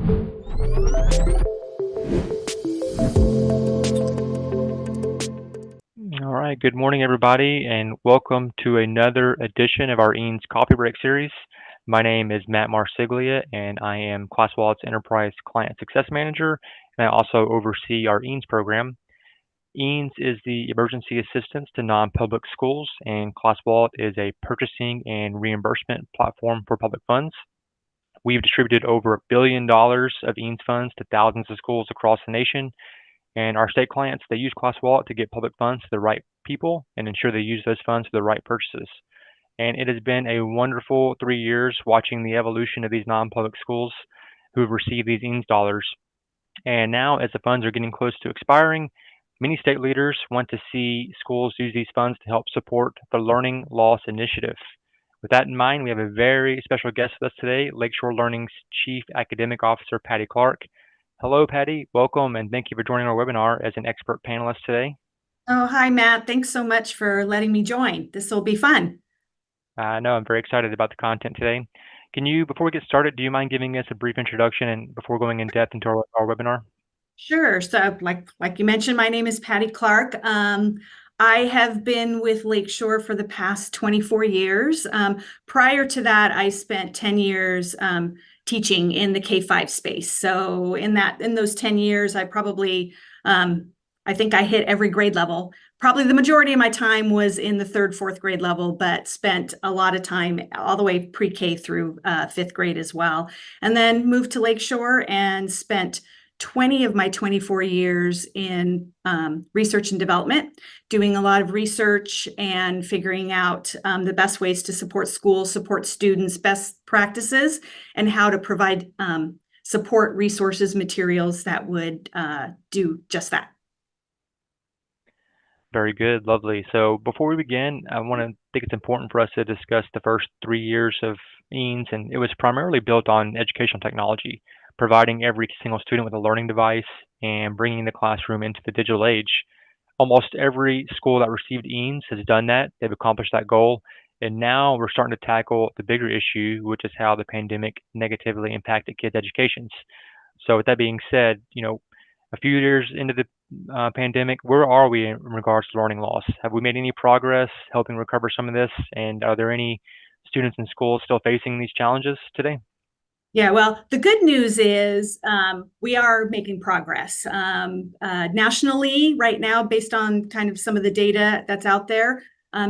All right, good morning, everybody, and welcome to another edition of our EANS Coffee Break series. My name is Matt Marsiglia, and I am ClassWallet's Enterprise Client Success Manager, and I also oversee our EANS program. EANS is the emergency assistance to non-public schools, and ClassWallet is a purchasing and reimbursement platform for public funds. We've distributed over $1 billion of EANS funds to thousands of schools across the nation. And our state clients, they use ClassWallet to get public funds to the right people and ensure they use those funds for the right purchases. And it has been a wonderful 3 years watching the evolution of these non-public schools who have received these EANS dollars. And now, as the funds are getting close to expiring, many state leaders want to see schools use these funds to help support the Learning Loss Initiative. With that in mind, we have a very special guest with us today, Lakeshore Learning's Chief Academic Officer, Patti Clark. Hello, Patti. Welcome, and thank you for joining our webinar as an expert panelist today. Oh, hi, Matt. Thanks so much for letting me join. This will be fun. No, I'm very excited about the content today. Can you, before we get started, do you mind giving us a brief introduction and before going in depth into our webinar? Sure. So like you mentioned, my name is Patti Clark. I have been with Lakeshore for the past 24 years. Prior to that, I spent 10 years teaching in the K-5 space. So in those 10 years, I think I hit every grade level. Probably the majority of my time was in the 3rd, 4th grade level, but spent a lot of time all the way pre-K through 5th grade as well. And then moved to Lakeshore and spent 20 of my 24 years in research and development, doing a lot of research and figuring out the best ways to support schools, support students, best practices, and how to provide support resources, materials that would do just that. Very good, lovely. So before we begin, I think it's important for us to discuss the first 3 years of EANS, and it was primarily built on educational technology, providing every single student with a learning device and bringing the classroom into the digital age. Almost every school that received EANS has done that. They've accomplished that goal. And now we're starting to tackle the bigger issue, which is how the pandemic negatively impacted kids' educations. So with that being said, a few years into the pandemic, where are we in regards to learning loss? Have we made any progress helping recover some of this? And are there any students in schools still facing these challenges today? Yeah, well, the good news is we are making progress. Nationally, right now, based on kind of some of the data that's out there,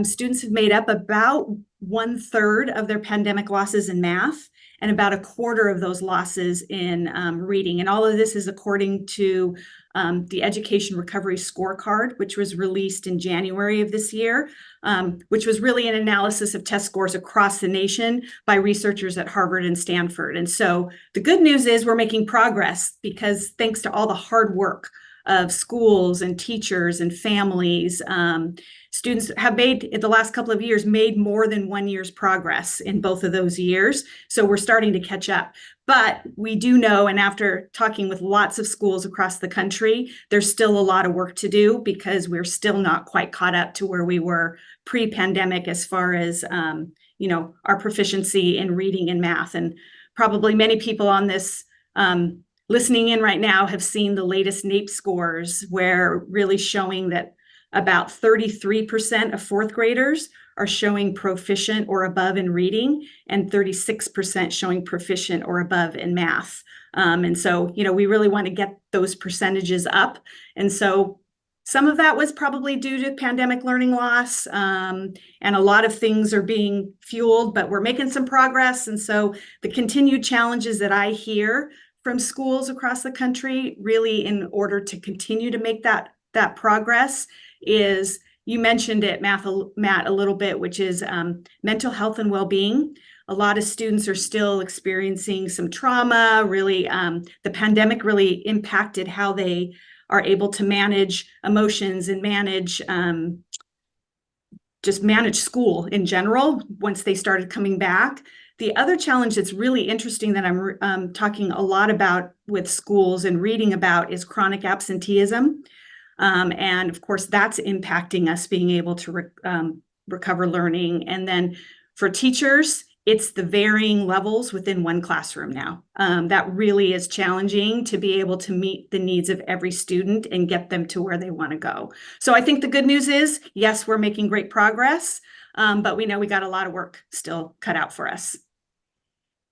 students have made up about 1/3 of their pandemic losses in math and about 1/4 of those losses in reading. And all of this is according to the Education Recovery Scorecard, which was released in January of this year, which was really an analysis of test scores across the nation by researchers at Harvard and Stanford. And so the good news is we're making progress because thanks to all the hard work of schools and teachers and families, students have made, in the last couple of years, made more than 1 year's progress in both of those years. So we're starting to catch up. But we do know, and after talking with lots of schools across the country, there's still a lot of work to do because we're still not quite caught up to where we were pre-pandemic as far as, our proficiency in reading and math. And probably many people on this listening in right now have seen the latest NAEP scores, where really showing that about 33% of 4th graders are showing proficient or above in reading and 36% showing proficient or above in math. And so, we really want to get those percentages up. And so some of that was probably due to pandemic learning loss, and a lot of things are being fueled, but we're making some progress. And so the continued challenges that I hear from schools across the country, really in order to continue to make that progress, is, you mentioned it, Matt, a little bit, which is mental health and well-being. A lot of students are still experiencing some trauma. Really, the pandemic really impacted how they are able to manage emotions and manage school in general once they started coming back. The other challenge that's really interesting that I'm talking a lot about with schools and reading about is chronic absenteeism. And of course, that's impacting us being able to recover learning. And then for teachers, it's the varying levels within one classroom now. That really is challenging to be able to meet the needs of every student and get them to where they want to go. So I think the good news is, yes, we're making great progress, but we know we got a lot of work still cut out for us.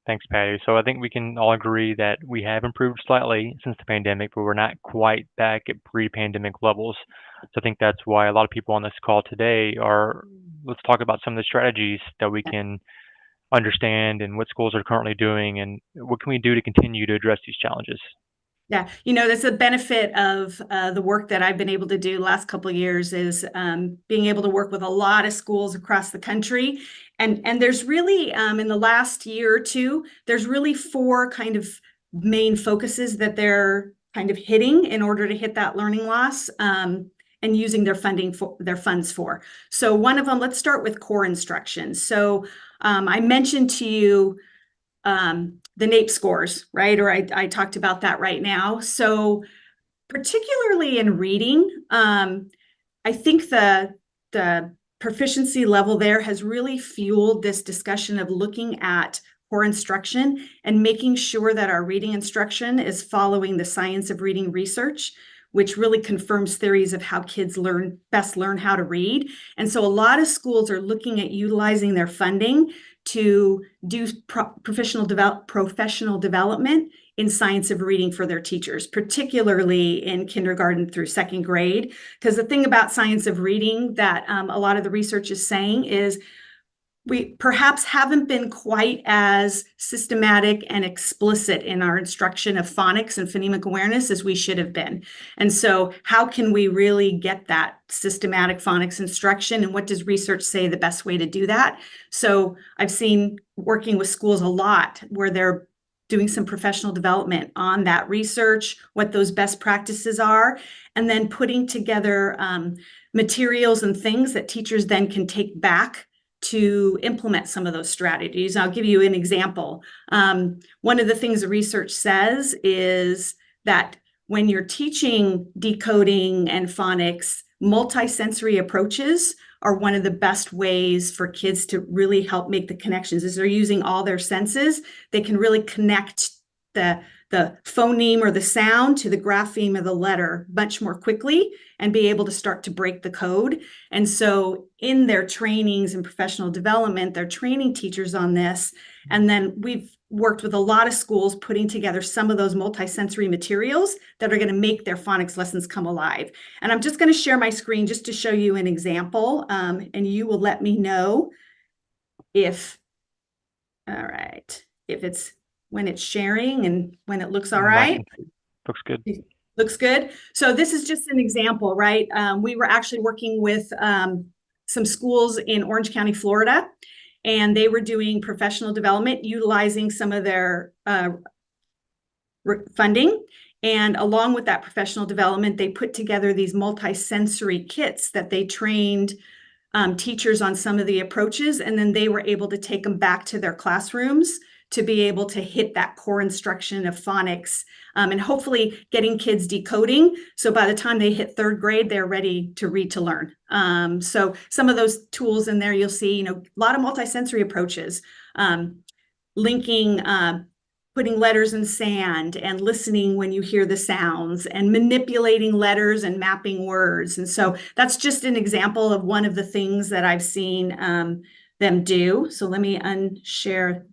Thanks, Patty. So I think we can all agree that we have improved slightly since the pandemic, but we're not quite back at pre-pandemic levels. So I think that's why a lot of people on this call today are, let's talk about some of the strategies that we can understand and what schools are currently doing and what can we do to continue to address these challenges. Yeah, that's a benefit of the work that I've been able to do the last couple of years is being able to work with a lot of schools across the country. And there's really, in the last year or two, there's really 4 kind of main focuses that they're kind of hitting in order to hit that learning loss and using their funds for. So one of them, let's start with core instruction. So I mentioned to you the NAEP scores, right? Or I talked about that right now. So particularly in reading, I think the proficiency level there has really fueled this discussion of looking at core instruction and making sure that our reading instruction is following the science of reading research, which really confirms theories of how kids best learn how to read. And so a lot of schools are looking at utilizing their funding to do professional development in science of reading for their teachers, particularly in kindergarten through 2nd grade. Because the thing about science of reading that a lot of the research is saying is we perhaps haven't been quite as systematic and explicit in our instruction of phonics and phonemic awareness as we should have been. And so how can we really get that systematic phonics instruction, and what does research say the best way to do that? So I've seen working with schools a lot where they're doing some professional development on that research, what those best practices are, and then putting together materials and things that teachers then can take back to implement some of those strategies. I'll give you an example. One of the things the research says is that when you're teaching decoding and phonics, multisensory approaches are one of the best ways for kids to really help make the connections. As they're using all their senses, they can really connect the phoneme or the sound to the grapheme of the letter much more quickly and be able to start to break the code. And so in their trainings and professional development, they're training teachers on this. And then we've worked with a lot of schools putting together some of those multisensory materials that are going to make their phonics lessons come alive. And I'm just going to share my screen just to show you an example. And you will let me know if it's when it's sharing and when it looks all right. Looks good. Looks good. So this is just an example, right? We were actually working with some schools in Orange County, Florida, and they were doing professional development utilizing some of their funding. And along with that professional development, they put together these multisensory kits that they trained teachers on some of the approaches, and then they were able to take them back to their classrooms to be able to hit that core instruction of phonics and hopefully getting kids decoding. So by the time they hit 3rd grade, they're ready to read to learn. So some of those tools in there, you'll see, a lot of multisensory approaches, linking, putting letters in sand and listening when you hear the sounds and manipulating letters and mapping words. And so that's just an example of one of the things that I've seen them do. So let me unshare.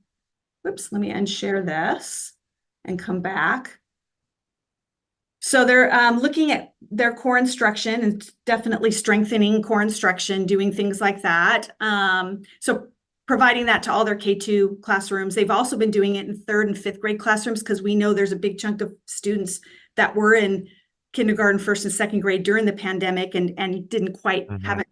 Let me unshare this and come back. So they're looking at their core instruction and definitely strengthening core instruction, doing things like that. So providing that to all their K-2 classrooms. They've also been doing it in 3rd and 5th grade classrooms because we know there's a big chunk of students that were in kindergarten, 1st and 2nd grade during the pandemic and didn't quite haven't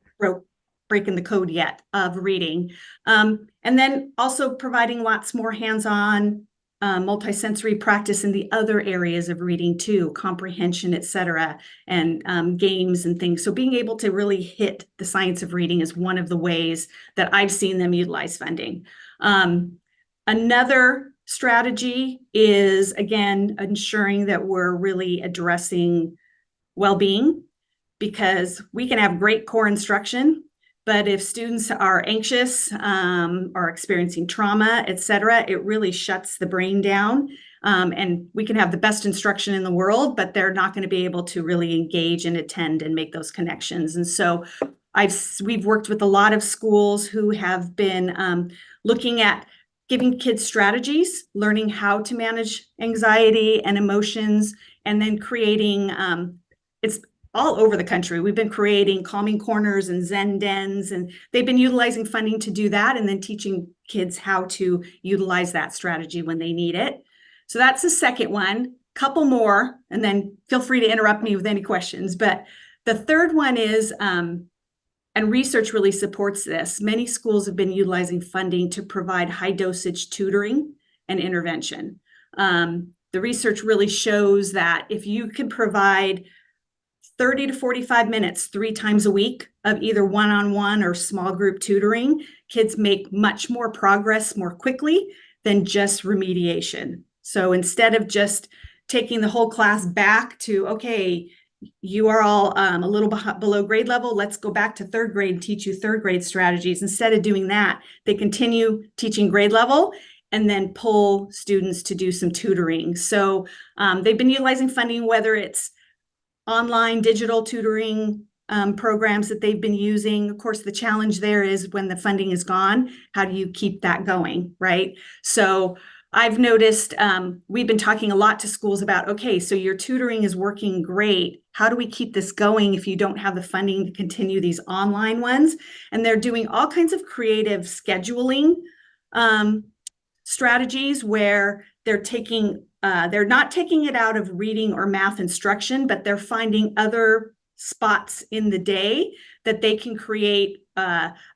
breaking the code yet of reading. And then also providing lots more hands-on multisensory practice in the other areas of reading too, comprehension, et cetera, and games and things. So being able to really hit the science of reading is one of the ways that I've seen them utilize funding. Another strategy is, again, ensuring that we're really addressing well-being, because we can have great core instruction, But if students are anxious, or experiencing trauma, et cetera, it really shuts the brain down. And we can have the best instruction in the world, but they're not going to be able to really engage and attend and make those connections. And so we've worked with a lot of schools who have been looking at giving kids strategies, learning how to manage anxiety and emotions, and then creating, it's all over the country. We've been creating calming corners and Zen dens, and they've been utilizing funding to do that, and then teaching kids how to utilize that strategy when they need it. So that's the second one. Couple more, and then feel free to interrupt me with any questions. But the third one is, and research really supports this, many schools have been utilizing funding to provide high dosage tutoring and intervention. The research really shows that if you can provide 30 to 45 minutes 3 times a week of either one-on-one or small group tutoring, kids make much more progress more quickly than just remediation. So instead of just taking the whole class back to, okay, you are all a little below grade level, let's go back to 3rd grade and teach you 3rd grade strategies. Instead of doing that, they continue teaching grade level and then pull students to do some tutoring. So they've been utilizing funding, whether it's online digital tutoring programs that they've been using. Of course, the challenge there is when the funding is gone, how do you keep that going, right? So I've noticed we've been talking a lot to schools about, okay, so your tutoring is working great. How do we keep this going if you don't have the funding to continue these online ones? And they're doing all kinds of creative scheduling strategies where they're not taking it out of reading or math instruction, but they're finding other spots in the day that they can create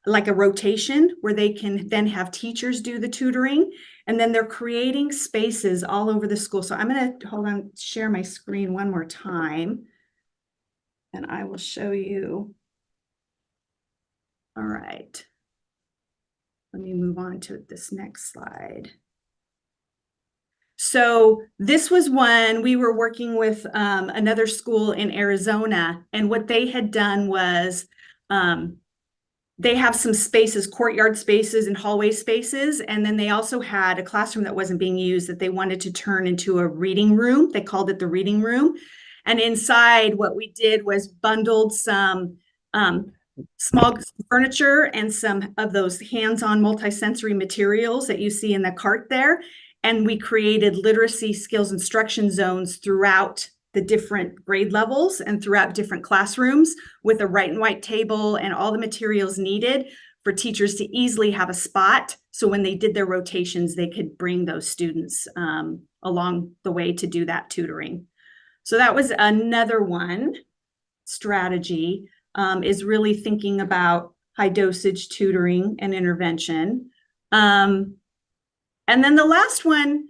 like a rotation where they can then have teachers do the tutoring. And then they're creating spaces all over the school. So I'm going to share my screen one more time. And I will show you. All right. Let me move on to this next slide. So this was when we were working with another school in Arizona, and what they had done was they have some spaces, courtyard spaces and hallway spaces, and then they also had a classroom that wasn't being used that they wanted to turn into a reading room. They called it the reading room. And inside, what we did was bundled some small furniture and some of those hands-on multisensory materials that you see in the cart there. And we created literacy skills instruction zones throughout the different grade levels and throughout different classrooms with a write and white table and all the materials needed for teachers to easily have a spot. So when they did their rotations, they could bring those students along the way to do that tutoring. So that was another one strategy, is really thinking about high dosage tutoring and intervention. And then the last one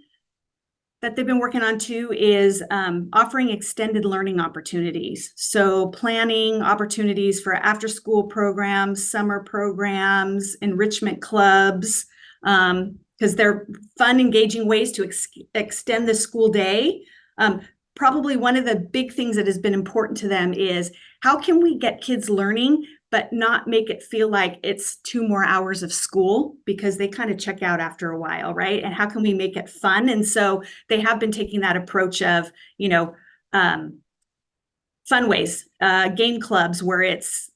that they've been working on too is offering extended learning opportunities. So planning opportunities for after-school programs, summer programs, enrichment clubs, because they're fun, engaging ways to extend the school day. Probably one of the big things that has been important to them is how can we get kids learning but not make it feel like it's 2 more hours of school, because they kind of check out after a while, right? And how can we make it fun? And so they have been taking that approach of, fun ways, game clubs where it's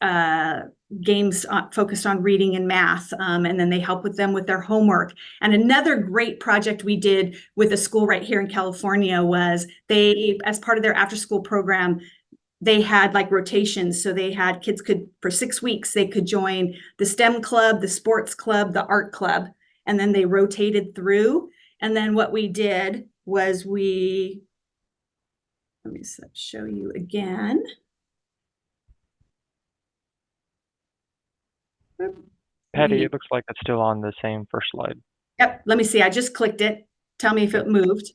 games focused on reading and math, and then they help with them with their homework. And another great project we did with a school right here in California was they, as part of their after-school program, they had like rotations. So they had kids for 6 weeks, they could join the STEM club, the sports club, the art club, and then they rotated through. And then what we did was let me show you again. Patty, it looks like it's still on the same first slide. Yep, let me see. I just clicked it. Tell me if it moved.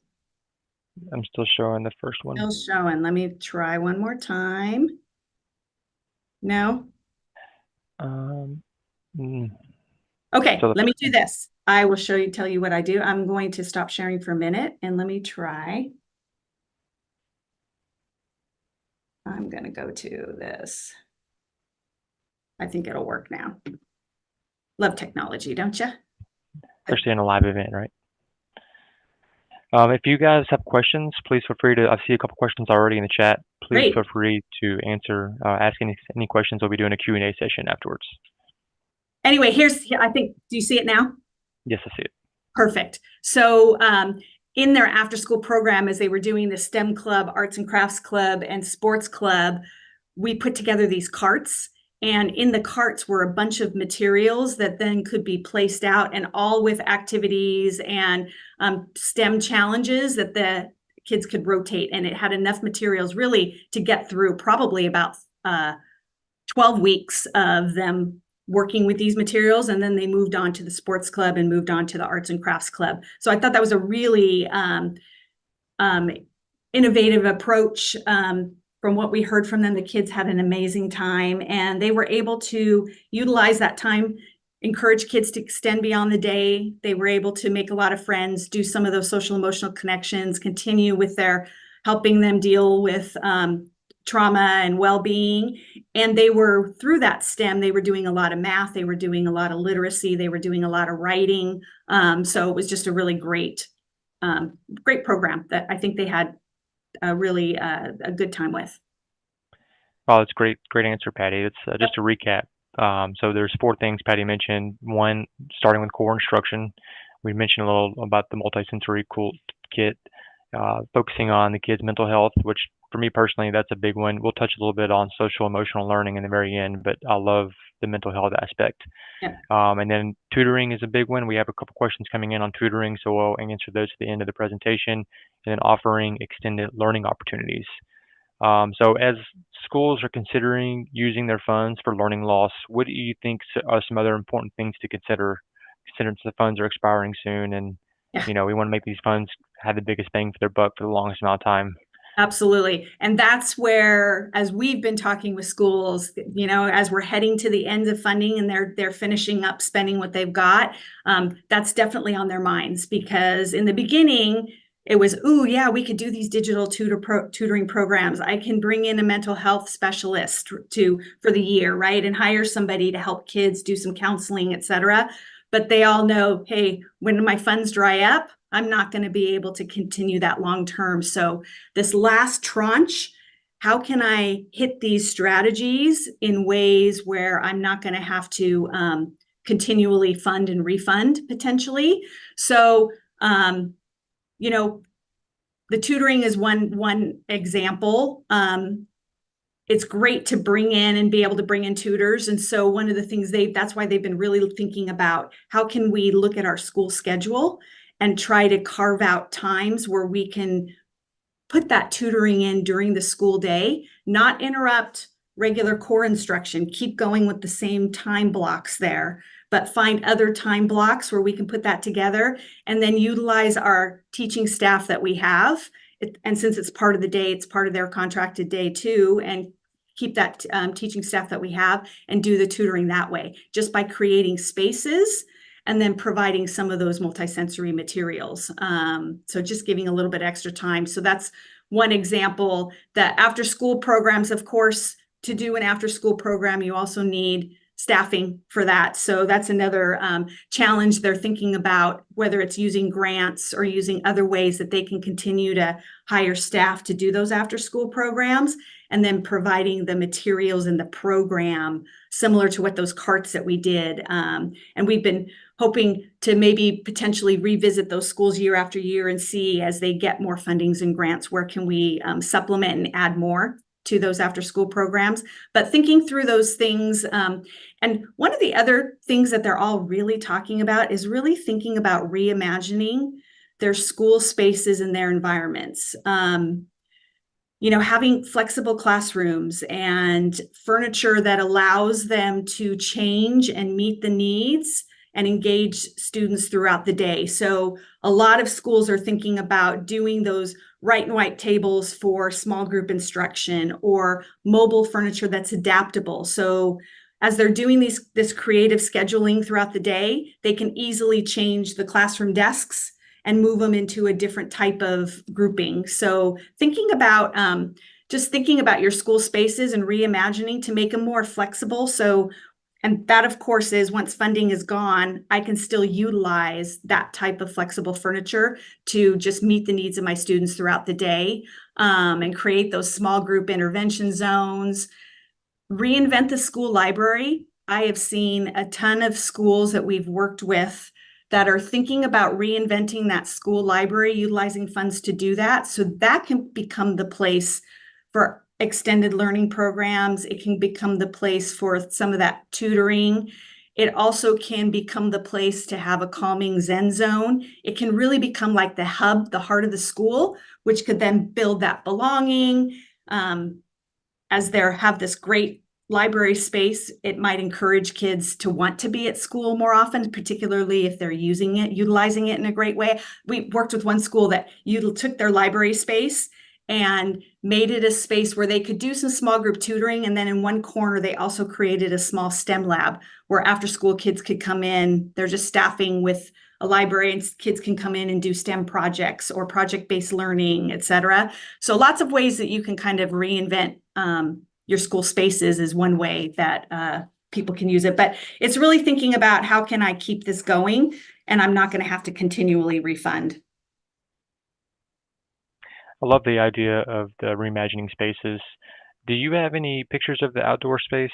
I'm still showing the first one. Still showing. Let me try one more time. No? Okay, let me do this. I will tell you what I do. I'm going to stop sharing for a minute and let me try. I'm going to go to this. I think it'll work now. Love technology, don't you? Especially in a live event, right? If you guys have questions, please feel free to. I see a couple questions already in the chat. Please Great. feel free to ask any questions. We'll be doing a Q&A session afterwards. Anyway, I think, do you see it now? Yes, I see it. Perfect. So in their after-school program, as they were doing the STEM club, arts and crafts club, and sports club, we put together these carts. And in the carts were a bunch of materials that then could be placed out, and all with activities and STEM challenges that the kids could rotate. And it had enough materials really to get through probably about 12 weeks of them working with these materials. And then they moved on to the sports club and moved on to the arts and crafts club. So I thought that was a really innovative approach. From what we heard from them, the kids had an amazing time, and they were able to utilize that time, encourage kids to extend beyond the day. They were able to make a lot of friends, do some of those social emotional connections, continue with their helping them deal with trauma and well-being. And they were, through that STEM, they were doing a lot of math, they were doing a lot of literacy, they were doing a lot of writing. So it was just a really great program that I think they had really a good time with. Oh, that's great answer, Patty. It's just to recap. So there's 4 things Patty mentioned. One, starting with core instruction. We mentioned a little about the multisensory cool kit, focusing on the kids' mental health, which for me personally, that's a big one. We'll touch a little bit on social emotional learning in the very end, but I love the mental health aspect. Yeah. And then tutoring is a big one. We have a couple questions coming in on tutoring, so we'll answer those at the end of the presentation. And then offering extended learning opportunities. So as schools are considering using their funds for learning loss, what do you think are some other important things to consider since the funds are expiring soon, and Yeah. we want to make these funds have the biggest bang for their buck for the longest amount of time? Absolutely. And that's where, as we've been talking with schools, as we're heading to the end of funding and they're finishing up spending what they've got, that's definitely on their minds, because in the beginning, it was, ooh, yeah, we could do these digital tutoring programs. I can bring in a mental health specialist for the year, right? And hire somebody to help kids do some counseling, et cetera. But they all know, hey, when my funds dry up, I'm not going to be able to continue that long term. So this last tranche, how can I hit these strategies in ways where I'm not going to have to continually fund and refund potentially? So, the tutoring is one example. It's great to bring in and be able to bring in tutors. And so one of the things that's why they've been really thinking about, how can we look at our school schedule and try to carve out times where we can put that tutoring in during the school day, not interrupt regular core instruction, keep going with the same time blocks there, but find other time blocks where we can put that together, and then utilize our teaching staff that we have. And since it's part of the day, it's part of their contracted day too, and keep that teaching staff that we have and do the tutoring that way, just by creating spaces and then providing some of those multisensory materials. So just giving a little bit extra time. So that's one example. The after school programs, of course, to do an after school program, you also need staffing for that. So that's another challenge they're thinking about, whether it's using grants or using other ways that they can continue to hire staff to do those after school programs, and then providing the materials in the program similar to what those carts that we did. And we've been hoping to maybe potentially revisit those schools year after year and see, as they get more fundings and grants, where can we supplement and add more to those after school programs. But thinking through those things, and one of the other things that they're all really talking about is really thinking about reimagining their school spaces and their environments. Having flexible classrooms and furniture that allows them to change and meet the needs and engage students throughout the day. So a lot of schools are thinking about doing those write and white tables for small group instruction, or mobile furniture that's adaptable. So as they're doing this creative scheduling throughout the day, they can easily change the classroom desks and move them into a different type of grouping. So thinking about your school spaces and reimagining to make them more flexible. So And that, of course, is once funding is gone, I can still utilize that type of flexible furniture to just meet the needs of my students throughout the day, and create those small group intervention zones. Reinvent the school library. I have seen a ton of schools that we've worked with that are thinking about reinventing that school library, utilizing funds to do that. So that can become the place for extended learning programs. It can become the place for some of that tutoring. It also can become the place to have a calming Zen zone. It can really become like the hub, the heart of the school, which could then build that belonging. As they have this great library space, it might encourage kids to want to be at school more often, particularly if they're utilizing it in a great way. We worked with one school that took their library space and made it a space where they could do some small group tutoring. And then in one corner, they also created a small STEM lab where after school kids could come in. They're just staffing with a library and kids can come in and do STEM projects or project-based learning, et cetera. So lots of ways that you can kind of reinvent your school spaces is one way that people can use it. But it's really thinking about how can I keep this going and I'm not going to have to continually refund. I love the idea of the reimagining spaces. Do you have any pictures of the outdoor space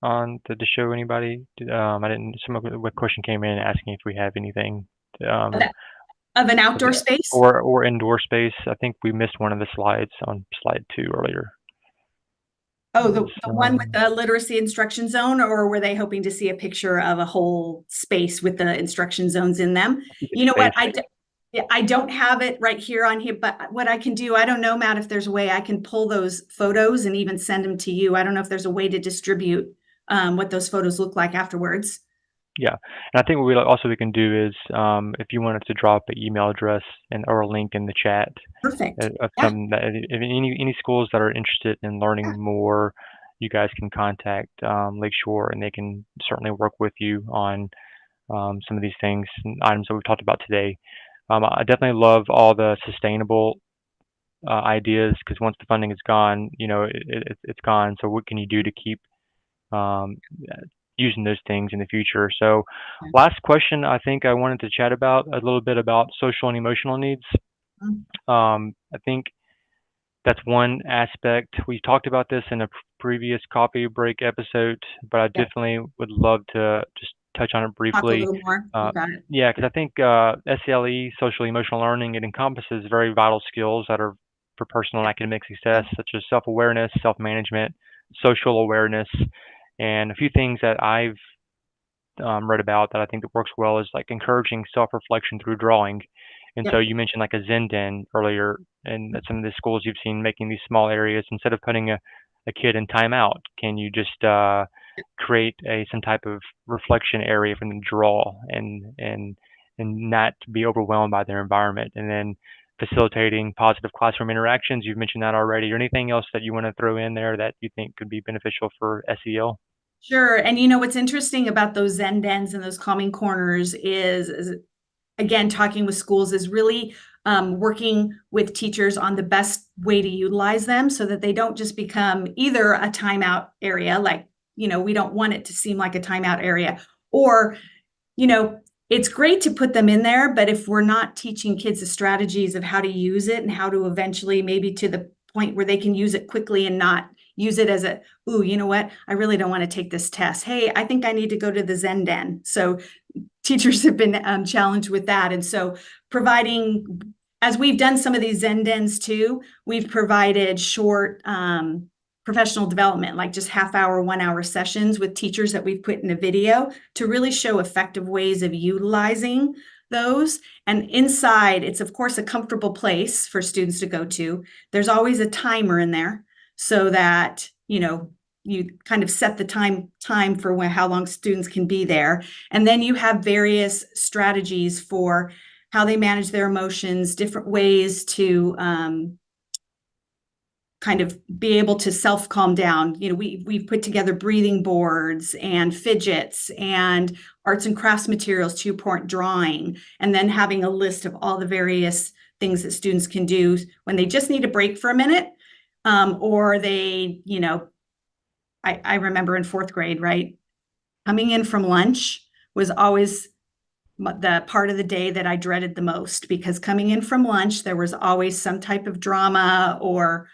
on to show anybody? I didn't. Some of the question came in asking if we have anything um, Of an of outdoor the, space? or indoor space. I think we missed one of the slides on slide 2 earlier. Oh, It was, the one with the literacy instruction zone, or were they hoping to see a picture of a whole space with the instruction zones in them? You know what? space. I don't have it right here on here, but what I can do, I don't know, Matt, if there's a way I can pull those photos and even send them to you. I don't know if there's a way to distribute what those photos look like afterwards. Yeah, and I think what we can do is if you wanted to drop an email address and or a link in the chat Perfect. of Yeah. some that if any schools that are interested in learning more, you guys can contact Lakeshore, and they can certainly work with you on some of these things and items that we've talked about today. I definitely love all the sustainable ideas because once the funding is gone, it's gone. So what can you do to keep um, using those things in the future? So, Yeah. last question, I think I wanted to chat about a little bit about social and emotional needs. Mhm. I think that's one aspect. We talked about this in a previous coffee break episode, but I Yeah. definitely would love to just touch on it Talk a briefly. little more. Uh, You got it. yeah, because I think SELE, social emotional learning, it encompasses very vital skills that are for personal and academic Yeah. success, such as self-awareness, self-management, social awareness, and a few things that I've read about that I think that works well is like encouraging self-reflection through drawing. And so Yep. you mentioned like a Zen den earlier, and at some of the schools you've seen making these small areas instead of putting a kid in timeout, can you just create some type of reflection area for them to draw and not be overwhelmed by their environment, and then facilitating positive classroom interactions. You've mentioned that already. Or anything else that you want to throw in there that you think could be beneficial for SEL? Sure. And you know what's interesting about those Zen dens and those calming corners is again, talking with schools is really working with teachers on the best way to utilize them so that they don't just become either a timeout area, like, we don't want it to seem like a timeout area, or, you know, it's great to put them in there, but if we're not teaching kids the strategies of how to use it and how to eventually maybe to the point where they can use it quickly and not use it as ooh, you know what? I really don't want to take this test. Hey, I think I need to go to the Zen den. So teachers have been challenged with that. And so providing, as we've done some of these Zen dens too, we've provided short professional development, like just half hour, 1 hour sessions with teachers that we've put in a video to really show effective ways of utilizing those. And inside, it's of course a comfortable place for students to go to. There's always a timer in there so that, you kind of set the time for how long students can be there. And then you have various strategies for how they manage their emotions, different ways to kind of be able to self calm down. We've put together breathing boards and fidgets and arts and crafts materials, to your point, drawing, and then having a list of all the various things that students can do when they just need a break for a minute, or they, I remember in fourth grade, right? Coming in from lunch was always the part of the day that I dreaded the most, because coming in from lunch, there was always some type of drama or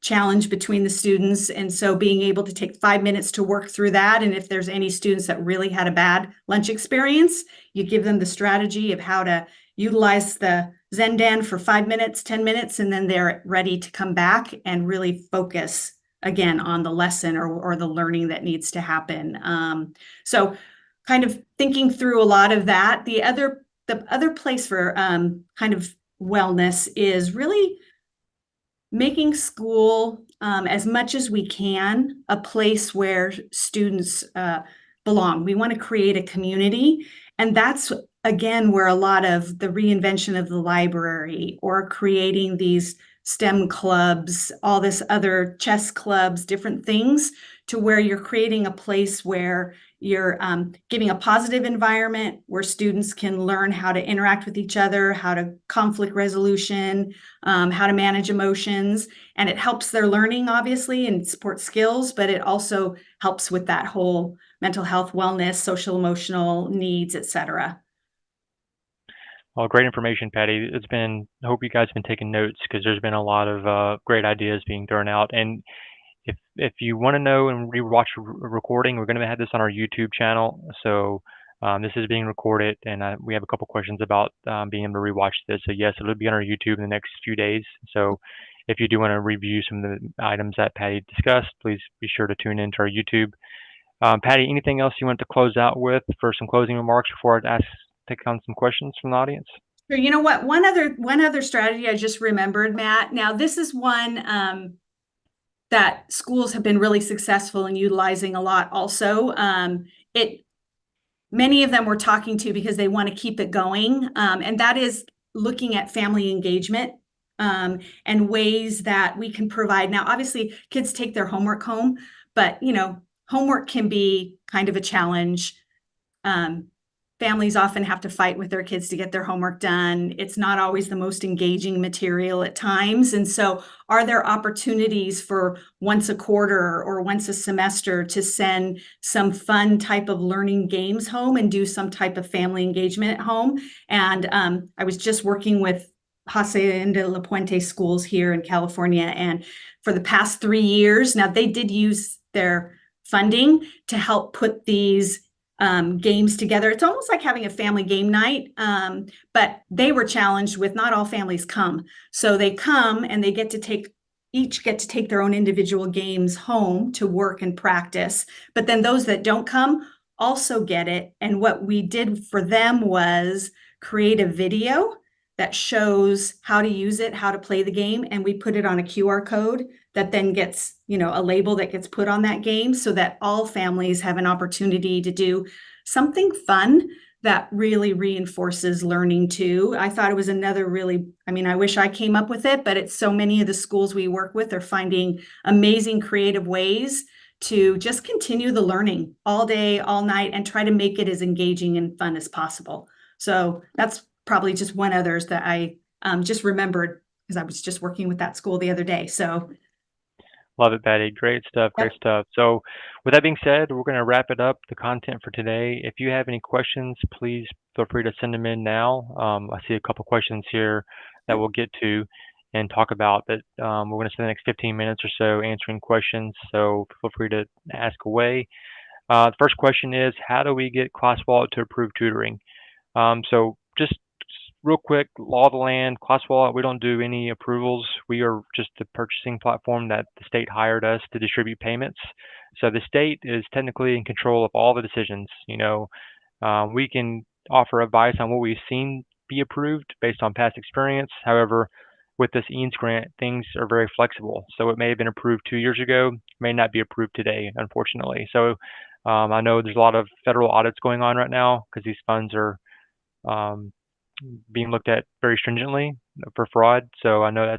challenge between the students. And so being able to take 5 minutes to work through that. And if there's any students that really had a bad lunch experience, you give them the strategy of how to utilize the Zendan for 5 minutes, 10 minutes, and then they're ready to come back and really focus again on the lesson or the learning that needs to happen. So kind of thinking through a lot of that. The other place for kind of wellness is really making school, as much as we can, a place where students belong. We want to create a community, and that's again where a lot of the reinvention of the library or creating these STEM clubs, all this other chess clubs, different things, to where you're creating a place where you're giving a positive environment where students can learn how to interact with each other, how to conflict resolution, how to manage emotions. And it helps their learning, obviously, and supports skills, but it also helps with that whole mental health, wellness, social, emotional needs, etc. Well, great information, Patty. I hope you guys have been taking notes because there's been a lot of great ideas being thrown out. And if you want to know and rewatch a recording, we're going to have this on our YouTube channel. So this is being recorded, and we have a couple questions about being able to rewatch this. So yes, it'll be on our YouTube in the next few days. So if you do want to review some of the items that Patty discussed, please be sure to tune into our YouTube. Patty, anything else you want to close out with for some closing remarks before I take on some questions from the audience? Sure. You know what? One other strategy I just remembered, Matt. Now, this is one that schools have been really successful in utilizing a lot also. It Many of them we're talking to because they want to keep it going, and that is looking at family engagement, and ways that we can provide. Now, obviously, kids take their homework home, but homework can be kind of a challenge. Um, Families often have to fight with their kids to get their homework done. It's not always the most engaging material at times. And so, are there opportunities for once a quarter or once a semester to send some fun type of learning games home and do some type of family engagement at home? And I was just working with Hacienda La Puente schools here in California. And for the past 3 years, now they did use their funding to help put these games together. It's almost like having a family game night, but they were challenged with not all families come. So they come and they each get to take their own individual games home to work and practice. But then those that don't come also get it. And what we did for them was create a video that shows how to use it, how to play the game, and we put it on a QR code that then gets, a label that gets put on that game, so that all families have an opportunity to do something fun that really reinforces learning too. I thought it was another really, I wish I came up with it, but it's so many of the schools we work with are finding amazing creative ways to just continue the learning all day, all night, and try to make it as engaging and fun as possible. So that's probably just one others that I just remembered because I was just working with that school the other day. So Love it, Patty. Great stuff, great yep. stuff. So, with that being said, we're going to wrap it up, the content for today. If you have any questions, please feel free to send them in now. I see a couple questions here that we'll get to and talk about, but we're going to spend the next 15 minutes or so answering questions, so feel free to ask away. The first question is, how do we get ClassWallet to approve tutoring? So just real quick, law of the land, ClassWallet, we don't do any approvals. We are just the purchasing platform that the state hired us to distribute payments. So the state is technically in control of all the decisions. We can offer advice on what we've seen be approved based on past experience. However, with this EANS grant, things are very flexible. So it may have been approved 2 years ago, may not be approved today, unfortunately. So I know there's a lot of federal audits going on right now because these funds are um, being looked at very stringently for fraud. So I know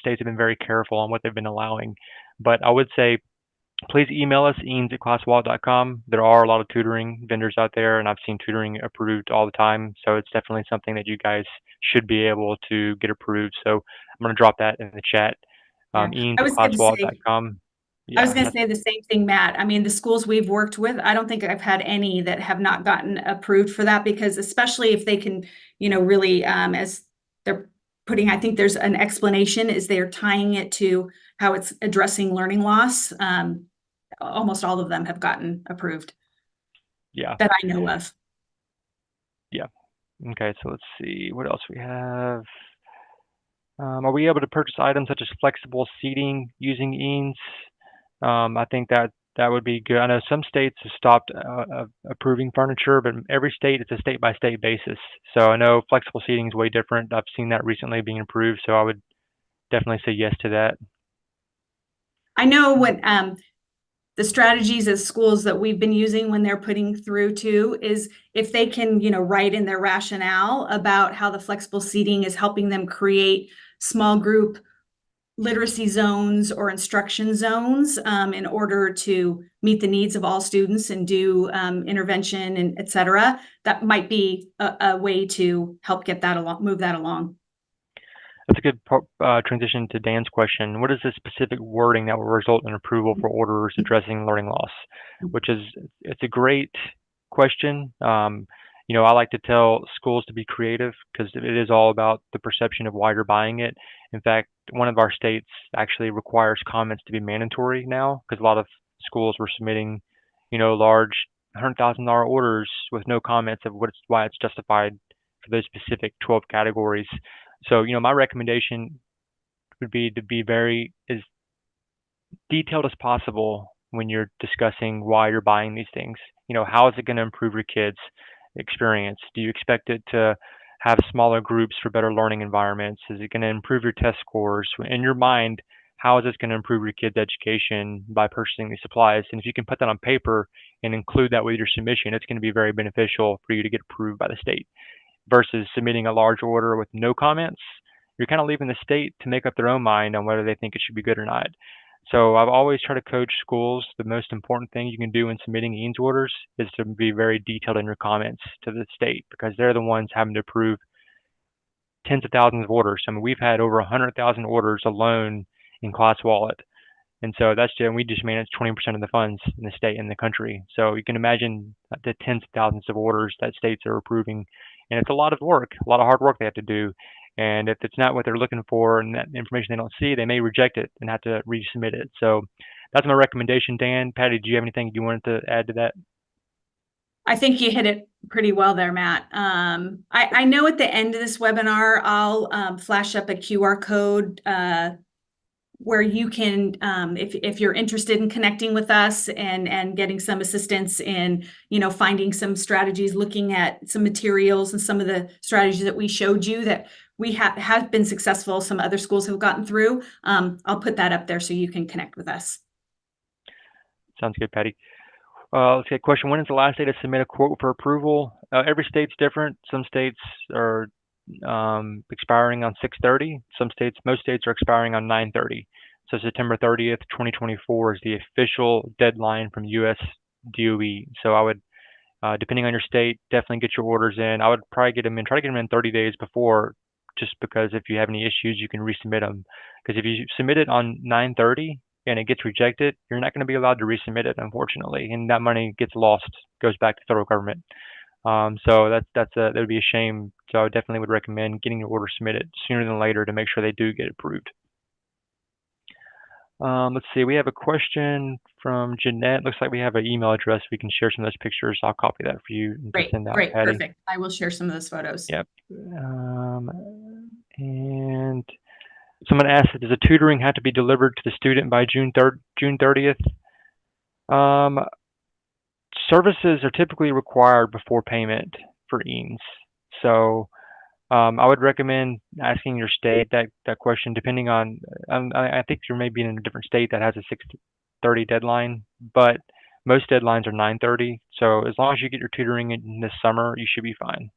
states have been very careful on what they've been allowing. But I would say please email us, eanes@classwallet.com. There are a lot of tutoring vendors out there, and I've seen tutoring approved all the time. So it's definitely something that you guys should be able to get approved. So I'm going to drop that in the chat, Yeah. I was going to say, eanes@classwallet.com. I was Yeah, going to say the same thing, Matt. I mean, the schools we've worked with, I don't think I've had any that have not gotten approved for that because especially if they can, really, as they're putting, I think there's an explanation is they're tying it to how it's addressing learning loss. Almost all of them have gotten approved yeah, that I know of. yeah. Okay, so let's see what else we have. Are we able to purchase items such as flexible seating using EANS? I think that would be good. I know some states have stopped approving furniture, but every state it's a state by state basis. So I know flexible seating is way different. I've seen that recently being approved, so I would definitely say yes to that. I know what the strategies as schools that we've been using when they're putting through too is if they can, write in their rationale about how the flexible seating is helping them create small group literacy zones or instruction zones in order to meet the needs of all students and do intervention and et cetera. That might be a way to help get that along, move that along. That's a good transition to Dan's question. What is the specific wording that will result in approval for orders addressing learning loss? Which is, it's a great question. I like to tell schools to be creative because it is all about the perception of why you're buying it. In fact, one of our states actually requires comments to be mandatory now because a lot of schools were submitting, large $100,000 orders with no comments of why it's justified for those specific 12 categories. So, my recommendation would be to be very as detailed as possible when you're discussing why you're buying these things. How is it going to improve your kids' experience? Do you expect it to have smaller groups for better learning environments? Is it going to improve your test scores? In your mind, how is this going to improve your kids' education by purchasing these supplies? And if you can put that on paper and include that with your submission, it's going to be very beneficial for you to get approved by the state versus submitting a large order with no comments. You're kind of leaving the state to make up their own mind on whether they think it should be good or not. So I've always tried to coach schools. The most important thing you can do in submitting EANS orders is to be very detailed in your comments to the state because they're the ones having to approve tens of thousands of orders. I mean, we've had over 100,000 orders alone in ClassWallet. And so we just manage 20% of the funds in the state and the country. So you can imagine the tens of thousands of orders that states are approving. And it's a lot of work, a lot of hard work they have to do. And if it's not what they're looking for and that information they don't see, they may reject it and have to resubmit it. So that's my recommendation, Dan. Patty, do you have anything you wanted to add to that? I think you hit it pretty well there, Matt. I know at the end of this webinar, I'll flash up a QR code where you can, if you're interested in connecting with us and getting some assistance in, finding some strategies, looking at some materials and some of the strategies that we showed you that we have been successful, some other schools have gotten through. I'll put that up there so you can connect with us. Sounds good, Patty. Let's get a question. When is the last day to submit a quote for approval? Every state's different. Some states are expiring on 6/30. Most states are expiring on 9/30. So September 30th, 2024 is the official deadline from US DOE. So I would, depending on your state, definitely get your orders in. I would probably try to get them in 30 days before, just because if you have any issues, you can resubmit them. Because if you submit it on 9/30 and it gets rejected, you're not going to be allowed to resubmit it, unfortunately, and that money gets lost, goes back to federal government. So that would be a shame. So I definitely would recommend getting your order submitted sooner than later to make sure they do get approved. Let's see. We have a question from Jeanette. Looks like we have an email address. We can share some of those pictures. I'll copy that for you and Great, send out, great, Patty. perfect. I will share some of those photos. Yep. And someone asked, does the tutoring have to be delivered to the student by June 30th? Services are typically required before payment for EANS. So I would recommend asking your state that question, depending on, I think you may be in a different state that has a 6/30 deadline, but most deadlines are 9/30. So as long as you get your tutoring in this summer, you should be fine.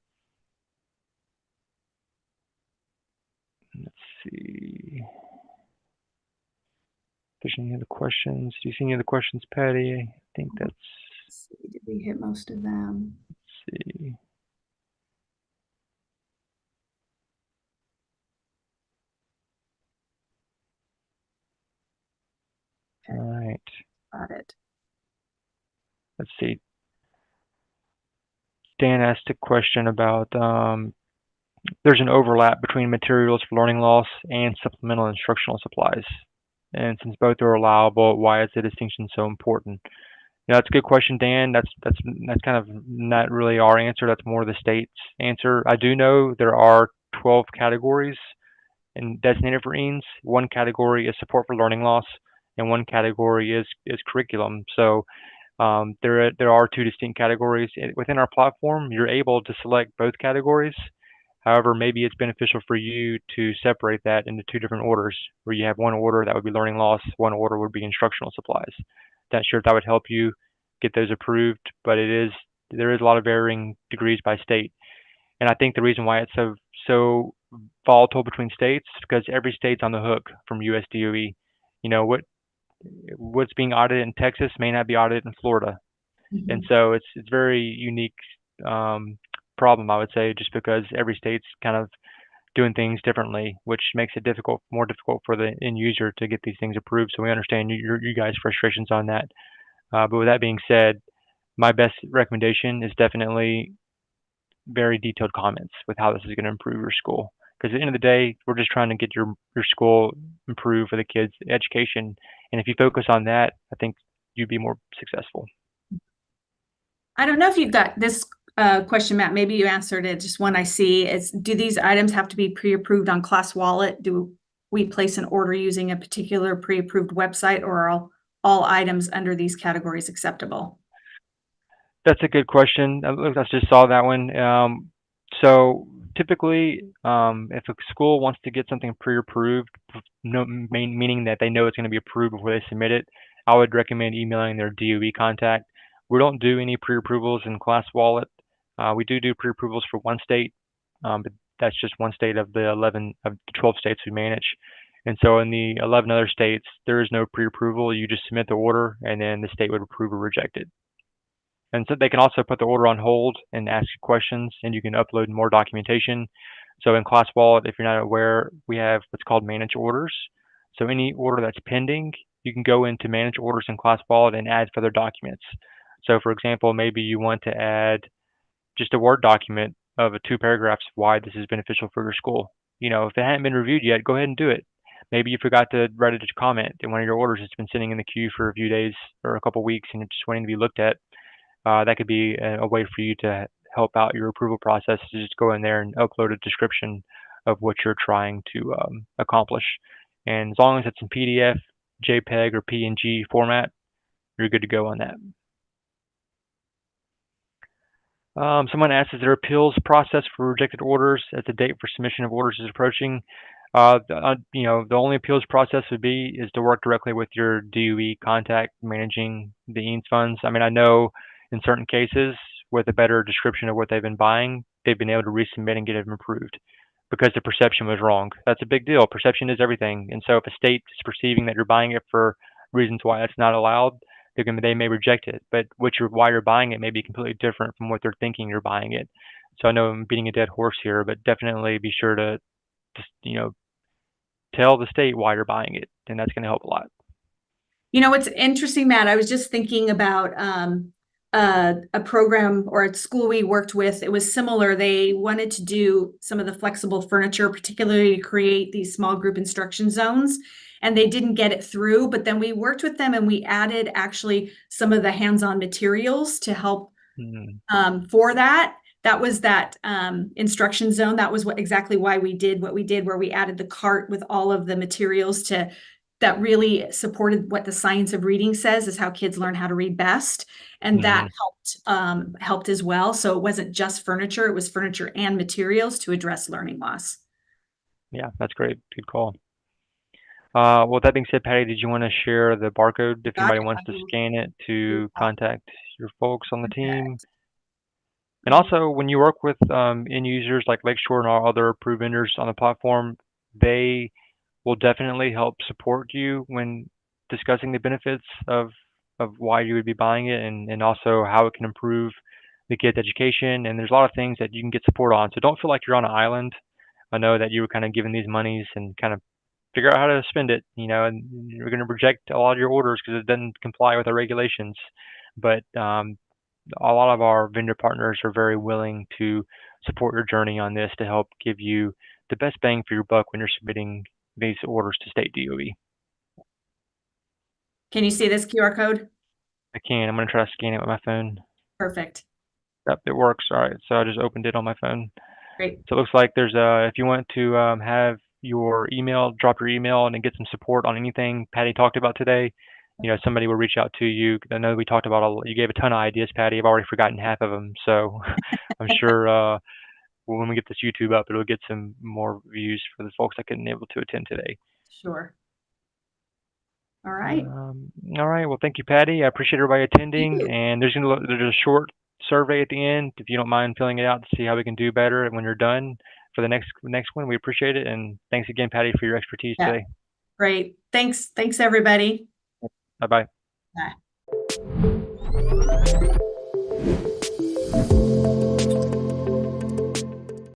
Let's see. If there's any other questions. Do you see any other questions, Patty? I think that's. Did we hit most of them? Let's see. Okay, All right. got it. Let's see. Dan asked a question about there's an overlap between materials for learning loss and supplemental instructional supplies. And since both are allowable, why is the distinction so important? Yeah, that's a good question, Dan. That's kind of not really our answer. That's more the state's answer. I do know there are 12 categories and designated for EANS. One category is support for learning loss, and one category is curriculum. So there are two distinct categories within our platform. You're able to select both categories. However, maybe it's beneficial for you to separate that into two different orders, where you have one order that would be learning loss, one order would be instructional supplies. Not sure if that would help you get those approved, but there is a lot of varying degrees by state. And I think the reason why it's so volatile between states is because every state's on the hook from USDOE. You know what's being audited in Texas may not be audited in Florida, and Mhm. so it's very unique um, problem, I would say, just because every state's kind of doing things differently, which makes it more difficult for the end user to get these things approved. So we understand you guys' frustrations on that. But with that being said, my best recommendation is definitely very detailed comments with how this is going to improve your school. Because at the end of the day, we're just trying to get your school improved for the kids' education. And if you focus on that, I think you'd be more successful. I don't know if you got this question, Matt. Maybe you answered it. Just one I see is, do these items have to be pre-approved on ClassWallet? Do we place an order using a particular pre-approved website, or are all items under these categories acceptable? That's a good question. I just saw that one. So typically, if a school wants to get something pre-approved, meaning that they know it's going to be approved before they submit it, I would recommend emailing their DOE contact. We don't do any pre-approvals in ClassWallet. We do pre-approvals for one state, but that's just one state of the 11 of the 12 states we manage. And so in the 11 other states, there is no pre-approval. You just submit the order, and then the state would approve or reject it. And so they can also put the order on hold and ask questions, and you can upload more documentation. So in ClassWallet, if you're not aware, we have what's called manage orders. So any order that's pending, you can go into manage orders in ClassWallet and add further documents. So for example, maybe you want to add just a Word document of 2 paragraphs of why this is beneficial for your school. You know, if it hadn't been reviewed yet, go ahead and do it. Maybe you forgot to write a comment in one of your orders that's been sitting in the queue for a few days or a couple weeks and it's just waiting to be looked at. That could be a way for you to help out your approval process, to just go in there and upload a description of what you're trying to accomplish. And as long as it's in PDF, JPEG, or PNG format, you're good to go on that. Someone asked, is there appeals process for rejected orders as the date for submission of orders is approaching? The only appeals process would be is to work directly with your DOE contact managing the EANS funds. I mean, I know in certain cases with a better description of what they've been buying, they've been able to resubmit and get it approved because the perception was wrong. That's a big deal. Perception is everything. And so if a state is perceiving that you're buying it for reasons why that's not allowed, they may reject it. But why you're buying it may be completely different from what they're thinking you're buying it. So I know I'm beating a dead horse here, but definitely be sure to just tell the state why you're buying it, and that's going to help a lot. You know, what's interesting, Matt, I was just thinking about a program or a school we worked with. It was similar. They wanted to do some of the flexible furniture, particularly to create these small group instruction zones, and they didn't get it through. But then we worked with them and we added actually some of the hands-on materials to help for that. That was that instruction zone. That was exactly why we did what we did, where we added the cart with all of the materials that really supported what the science of reading says is how kids learn how to read best. And that helped as well. So it wasn't just furniture, it was furniture and materials to address learning loss. Yeah, that's great. Good call. With that being said, Patty, did you want to share the barcode if Got anybody it. wants to scan it Do to contact your folks on the team? that. And also, when you work with end users like Lakeshore and all other approved vendors on the platform, they will definitely help support you when discussing the benefits of why you would be buying it and also how it can improve the kid's education. And there's a lot of things that you can get support on. So don't feel like you're on an island. I know that you were kind of given these monies and kind of figure out how to spend it, and you're going to reject a lot of your orders because it doesn't comply with our regulations. But a lot of our vendor partners are very willing to support your journey on this to help give you the best bang for your buck when you're submitting these orders to state DOE. Can you see this QR code? I can. I'm going to try to scan it with my phone. Perfect. Yep, it works. All right, so I just opened it on my phone. Great. So it looks like there's if you want to have your email, drop your email and then get some support on anything Patti talked about today, somebody will reach out to you. I know we talked about you gave a ton of ideas, Patti. I've already forgotten half of them, so I'm sure when we get this YouTube up, it'll get some more views for the folks that couldn't able to attend today. Sure. All right. All right. Well, thank you, Patti. I appreciate everybody attending. And there's a short survey at the end if you don't mind filling it out to see how we can do better. And when you're done for the next one, we appreciate it. And thanks again, Patti, for your expertise today. Great. Thanks, everybody. Bye bye. Bye.